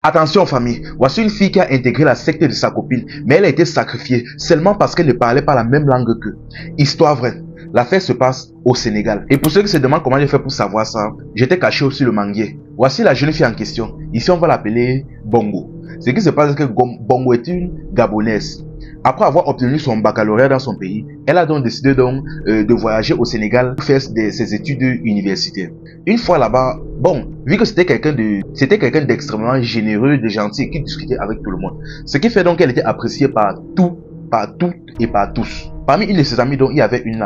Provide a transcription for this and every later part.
Attention famille, voici une fille qui a intégré la secte de sa copine, mais elle a été sacrifiée seulement parce qu'elle ne parlait pas la même langue qu'eux. Histoire vraie. L'affaire se passe au Sénégal. Et pour ceux qui se demandent comment j'ai fait pour savoir ça, j'étais caché aussi le manguier. Voici la jeune fille en question. Ici on va l'appeler Bongo. Ce qui se passe c'est que Bongo est une Gabonaise. Après avoir obtenu son baccalauréat dans son pays, elle a donc décidé de voyager au Sénégal pour faire ses études universitaires. Une fois là-bas, bon, vu que c'était quelqu'un d'extrêmement généreux, de gentil et qui discutait avec tout le monde. Ce qui fait donc qu'elle était appréciée par toutes et par tous. Parmi une de ses amies, donc, il y avait une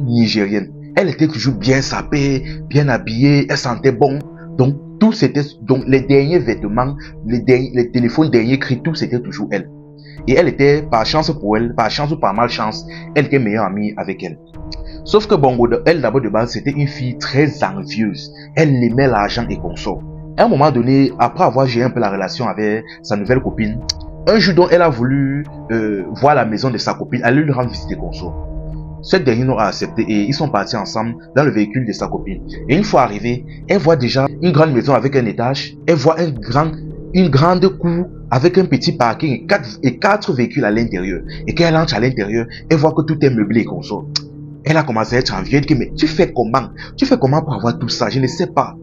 Nigérienne. Elle était toujours bien sapée, bien habillée, elle sentait bon. Donc, tout c'était, donc, les derniers vêtements, les téléphones, derniers cris, tout c'était toujours elle. Et elle était, par chance pour elle, par chance ou par malchance, elle était meilleure amie avec elle. Sauf que Bongo, elle d'abord de base, c'était une fille très envieuse. Elle aimait l'argent et consort. À un moment donné, après avoir géré un peu la relation avec sa nouvelle copine, un jour donc elle a voulu voir la maison de sa copine, aller lui rendre visite et consort. Cette dernière a accepté et ils sont partis ensemble dans le véhicule de sa copine. Et une fois arrivée, elle voit déjà une grande maison avec un étage. Elle voit une grande cour avec un petit parking et quatre véhicules à l'intérieur. Et quand elle entre à l'intérieur, elle voit que tout est meublé et consort. Elle a commencé à être envieuse. Elle dit, mais tu fais comment? Tu fais comment pour avoir tout ça? Je ne sais pas.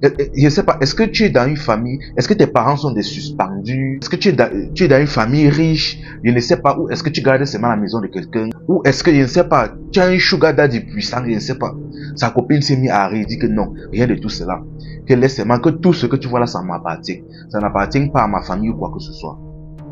Je ne sais pas. Est-ce que tu es dans une famille? Est-ce que tes parents sont des suspendus? Est-ce que tu es dans une famille riche? Je ne sais pas. Ou est-ce que tu gardes seulement la maison de quelqu'un? Ou est-ce que, je ne sais pas, tu as un sugar daddy puissant? Je ne sais pas. Sa copine s'est mise à rire. Elle dit que non, rien de tout cela. Que laisse seulement que tout ce que tu vois là, ça m'appartient. Ça n'appartient pas à ma famille ou quoi que ce soit.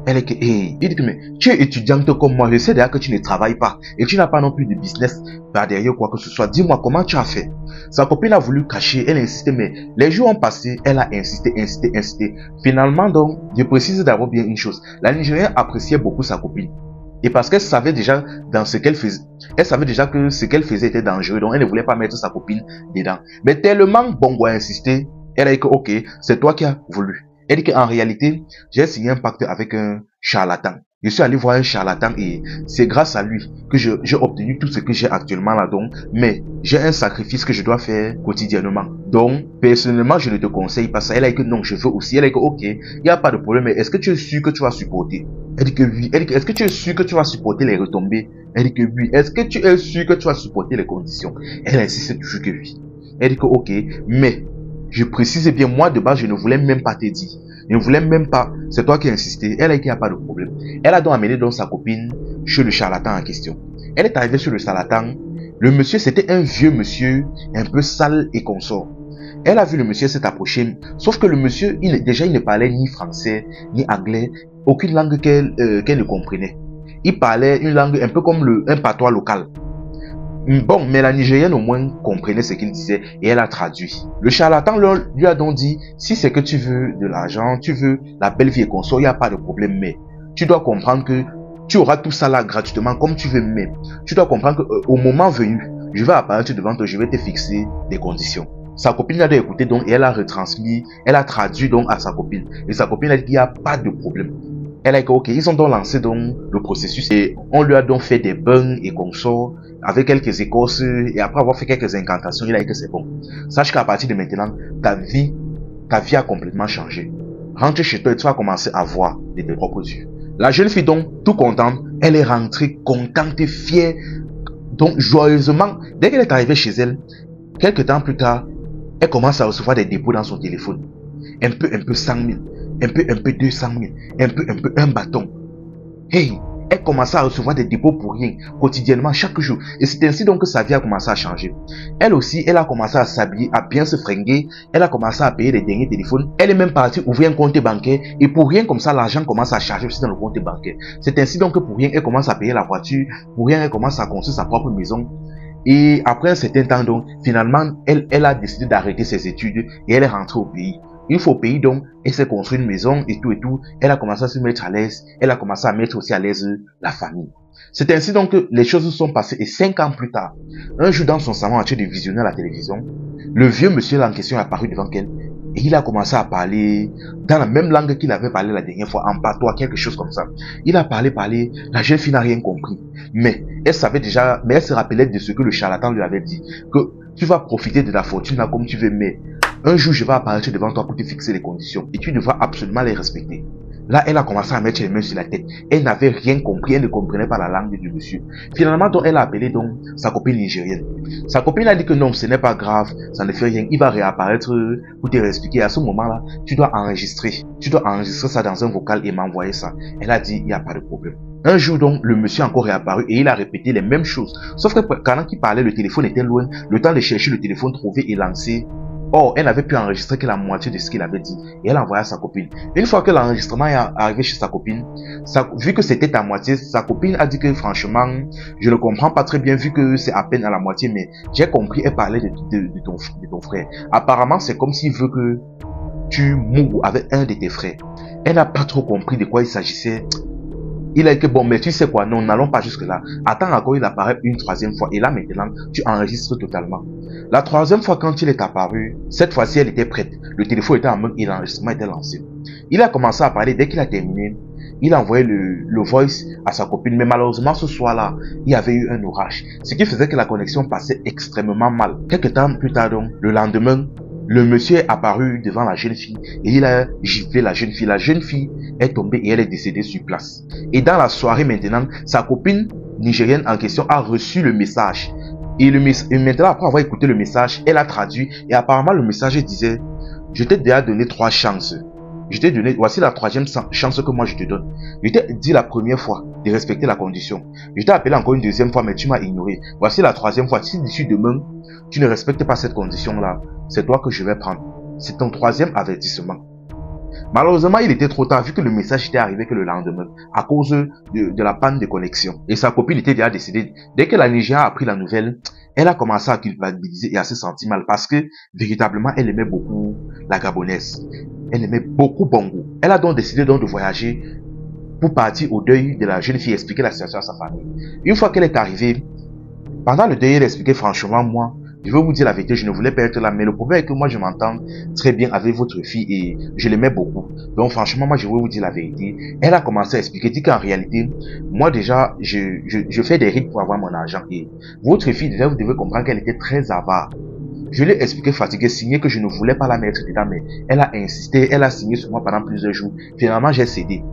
Elle est que, hey, il dit que, mais tu es étudiante comme moi, je sais déjà que tu ne travailles pas et tu n'as pas non plus de business par derrière quoi que ce soit. Dis-moi comment tu as fait. Sa copine a voulu cacher, elle insistait, mais les jours ont passé, elle a insisté. Finalement donc, je précise d'abord bien une chose. La Nigérienne appréciait beaucoup sa copine. Et parce qu'elle savait déjà dans ce qu'elle faisait, elle savait déjà que ce qu'elle faisait était dangereux, donc elle ne voulait pas mettre sa copine dedans. Mais tellement Bongo a insisté, elle a dit que, ok, c'est toi qui as voulu. Elle dit qu'en réalité, j'ai signé un pacte avec un charlatan. Je suis allé voir un charlatan et c'est grâce à lui que j'ai obtenu tout ce que j'ai actuellement là donc. Mais j'ai un sacrifice que je dois faire quotidiennement. Donc, personnellement, je ne te conseille pas ça. Elle a dit que non, je veux aussi. Elle a dit que ok, il n'y a pas de problème. Mais est-ce que tu es sûr que tu vas supporter? Elle dit que oui. Elle dit que est-ce que tu es sûr que tu vas supporter les retombées? Elle dit que oui. Est-ce que tu es sûr que tu vas supporter les conditions? Elle insiste toujours que oui. Elle dit que ok, mais je précise bien, moi de base, je ne voulais même pas te dire. Je ne voulais même pas. C'est toi qui as insisté. Elle a dit qu'il n'y a pas de problème. Elle a donc amené donc sa copine chez le charlatan en question. Elle est arrivée sur le charlatan. Le monsieur, c'était un vieux monsieur, un peu sale et consort. Elle a vu le monsieur s'est approché. Sauf que le monsieur, il ne parlait ni français, ni anglais, aucune langue qu'elle ne comprenait. Il parlait une langue un peu comme un patois local. Bon, mais la Nigérienne au moins comprenait ce qu'il disait et elle a traduit. Le charlatan lui a donc dit, si c'est que tu veux de l'argent, tu veux la belle vie et consort, il n'y a pas de problème, mais tu dois comprendre que tu auras tout ça là gratuitement comme tu veux même. Tu dois comprendre qu'au moment venu, je vais apparaître devant toi, je vais te fixer des conditions. Sa copine a dû écouter donc et elle a retransmis, elle a traduit donc à sa copine. Et sa copine a dit qu'il n'y a pas de problème. Elle a dit ok, ils ont donc lancé donc le processus et on lui a donc fait des bains et consorts avec quelques écorces et après avoir fait quelques incantations, il a dit que c'est bon. Sache qu'à partir de maintenant, ta vie a complètement changé. Rentre chez toi et tu vas commencer à voir de tes propres yeux. La jeune fille donc, tout contente, elle est rentrée contente et fière. Donc joyeusement, dès qu'elle est arrivée chez elle, quelques temps plus tard, elle commence à recevoir des dépôts dans son téléphone. Un peu 100 000. Un peu 200 000, un peu un bâton. Hey, elle commençait à recevoir des dépôts pour rien, quotidiennement, chaque jour. Et c'est ainsi donc que sa vie a commencé à changer. Elle aussi, elle a commencé à s'habiller, à bien se fringuer. Elle a commencé à payer les derniers téléphones. Elle est même partie ouvrir un compte bancaire. Et pour rien comme ça, l'argent commence à charger aussi dans le compte bancaire. C'est ainsi donc que pour rien, elle commence à payer la voiture. Pour rien, elle commence à construire sa propre maison. Et après un certain temps donc, finalement, elle a décidé d'arrêter ses études et elle est rentrée au pays. Une fois au pays donc, elle s'est construit une maison et tout. Elle a commencé à se mettre à l'aise. Elle a commencé à mettre aussi à l'aise la famille. C'est ainsi donc que les choses sont passées. Et 5 ans plus tard, un jour dans son salon en train de visionner la télévision, le vieux monsieur en question est apparu devant elle. Et il a commencé à parler dans la même langue qu'il avait parlé la dernière fois, en patois, quelque chose comme ça. Il a parlé. La jeune fille n'a rien compris. Mais elle savait déjà, mais elle se rappelait de ce que le charlatan lui avait dit. Que tu vas profiter de la fortune là comme tu veux, mais Un jour, je vais apparaître devant toi pour te fixer les conditions et tu devras absolument les respecter. Là, elle a commencé à mettre les mains sur la tête. Elle n'avait rien compris, elle ne comprenait pas la langue du monsieur. Finalement, donc, elle a appelé donc sa copine nigérienne. Sa copine a dit que non, ce n'est pas grave, ça ne fait rien, il va réapparaître pour te réexpliquer. À ce moment-là, tu dois enregistrer ça dans un vocal et m'envoyer ça. Elle a dit, il n'y a pas de problème. Un jour donc, le monsieur a encore réapparu et il a répété les mêmes choses. Sauf que pendant qu'il parlait, le téléphone était loin. Le temps de chercher le téléphone, trouver et lancer. Or, elle n'avait pu enregistrer que la moitié de ce qu'il avait dit. Et elle a envoyé à sa copine. Une fois que l'enregistrement est arrivé chez sa copine, vu que c'était à moitié, sa copine a dit que franchement, je ne comprends pas très bien vu que c'est à peine à la moitié, mais j'ai compris, elle parlait de ton frère. Apparemment, c'est comme s'il veut que tu mourres avec un de tes frères. Elle n'a pas trop compris de quoi il s'agissait. Il a dit que bon, mais tu sais quoi, non, n'allons pas jusque là. Attends encore, il apparaît une troisième fois. Et là, maintenant, tu enregistres totalement. La troisième fois, quand il est apparu, cette fois-ci, elle était prête. Le téléphone était en main et l'enregistrement était lancé. Il a commencé à parler. Dès qu'il a terminé, il a envoyé le voice à sa copine. Mais malheureusement, ce soir-là, il y avait eu un orage. Ce qui faisait que la connexion passait extrêmement mal. Quelques temps plus tard, donc, le lendemain, le monsieur est apparu devant la jeune fille et il a giflé la jeune fille. La jeune fille est tombée et elle est décédée sur place. Et dans la soirée maintenant, sa copine nigérienne en question a reçu le message. Et maintenant, après avoir écouté le message, elle a traduit et apparemment le message disait « Je t'ai déjà donné 3 chances. Je t'ai donné, voici la 3e chance que moi je te donne. Je t'ai dit la première fois de respecter la condition. Je t'ai appelé encore une 2e fois mais tu m'as ignoré. Voici la 3e fois. Si d'ici demain, tu ne respectes pas cette condition-là, c'est toi que je vais prendre. C'est ton 3e avertissement. » Malheureusement, il était trop tard vu que le message était arrivé que le lendemain à cause de la panne de connexion. Et sa copine était déjà décédée. Dès que la Nigérienne a appris la nouvelle, elle a commencé à culpabiliser et à se sentir mal parce que véritablement, elle aimait beaucoup la Gabonaise. Elle aimait beaucoup Bongo. Elle a donc décidé donc de voyager pour partir au deuil de la jeune fille et expliquer la situation à sa famille. Une fois qu'elle est arrivée, pendant le deuil, elle expliquait franchement, moi, je vais vous dire la vérité, je ne voulais pas être là, mais le problème est que moi, je m'entends très bien avec votre fille et je l'aimais beaucoup. Donc, franchement, moi, je vais vous dire la vérité. Elle a commencé à expliquer, dit qu'en réalité, moi, déjà, je fais des rites pour avoir mon argent. Et votre fille, déjà, vous devez comprendre qu'elle était très avare. Je lui ai expliqué, fatigué, signé que je ne voulais pas la mettre dedans, mais elle a insisté, elle a signé sur moi pendant plusieurs jours. Finalement, j'ai cédé.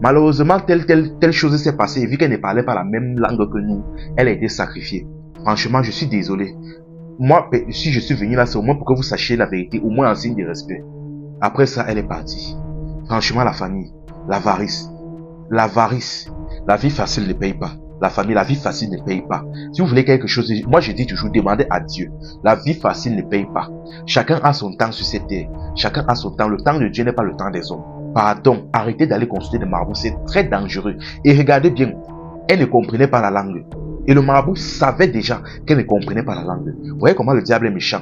Malheureusement, telle chose s'est passée et vu qu'elle ne parlait pas la même langue que nous, elle a été sacrifiée. Franchement, je suis désolé. Moi, si je suis venu là, c'est au moins pour que vous sachiez la vérité, au moins en signe de respect. Après ça, elle est partie. Franchement, la famille, l'avarice, la vie facile ne paye pas. La famille, la vie facile ne paye pas. Si vous voulez quelque chose, moi je dis toujours, demandez à Dieu. La vie facile ne paye pas. Chacun a son temps sur cette terre. Chacun a son temps. Le temps de Dieu n'est pas le temps des hommes. Pardon, arrêtez d'aller consulter des marabouts, c'est très dangereux. Et regardez bien, elle ne comprenait pas la langue. Et le marabout savait déjà qu'elle ne comprenait pas la langue. Vous voyez comment le diable est méchant.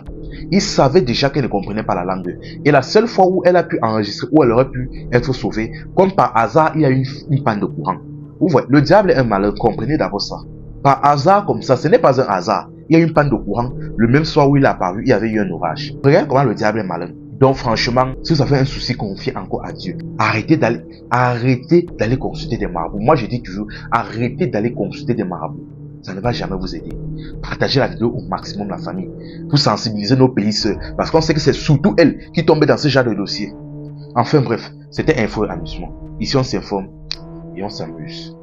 Il savait déjà qu'elle ne comprenait pas la langue. Et la seule fois où elle a pu enregistrer, où elle aurait pu être sauvée, comme par hasard, il y a eu une panne de courant. Vous voyez, le diable est un malin, comprenez d'abord ça. Par hasard comme ça, ce n'est pas un hasard. Il y a eu une panne de courant. Le même soir où il est apparu, il y avait eu un orage. Regardez comment le diable est malin. Donc franchement, si vous avez un souci, confiez encore à Dieu. Arrêtez d'aller consulter des marabouts. Moi je dis toujours, arrêtez d'aller consulter des marabouts. Ça ne va jamais vous aider. Partagez la vidéo au maximum la famille pour sensibiliser nos pays sœurs. Parce qu'on sait que c'est surtout elles qui tombent dans ce genre de dossier. Enfin bref, c'était Info et Amusement. Ici on s'informe et on s'amuse.